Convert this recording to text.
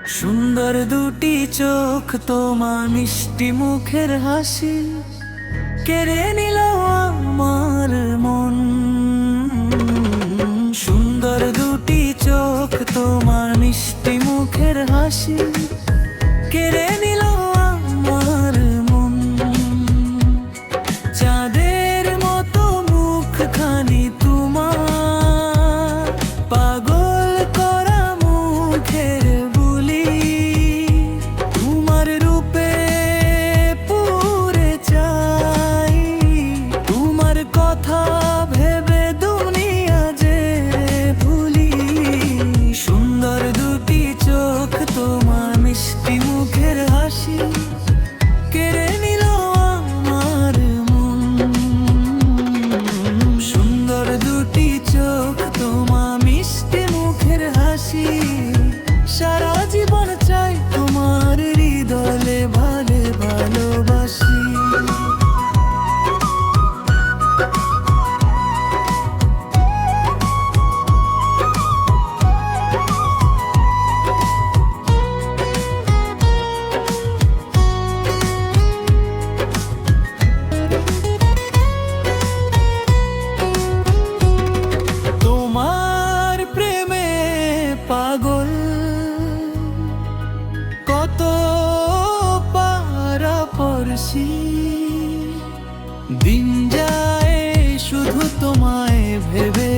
সুন্দর দুটি চোখ, তোমার মিষ্টি মুখের হাসি কেড়ে নিল আমার মন। সুন্দর দুটি চোখ, তোমার মিষ্টি মুখের হাসি কেড়ে নিল আমার মন। চাঁদের মতো মুখখানি তোমার, পাগল করা মুখের বুলি, তোমার রূপে পুরে চাই। তোমার কথা ভেবে দুনিয়া যে ভুলি। সুন্দর দুটি চোখ, তোমার মিষ্টি মুখের হাসি কেড়ে নিল আমার মন। সুন্দর দুটি চোখ, তোমার মিষ্টি মুখের হাসি, সারা জীবন চাই তোমার হৃদয়ে ভালে ভালোবাসি। তোমার প্রেমে পাগল কত পারাপরশি, দিন যায় শুধু তোমায় ভেবে।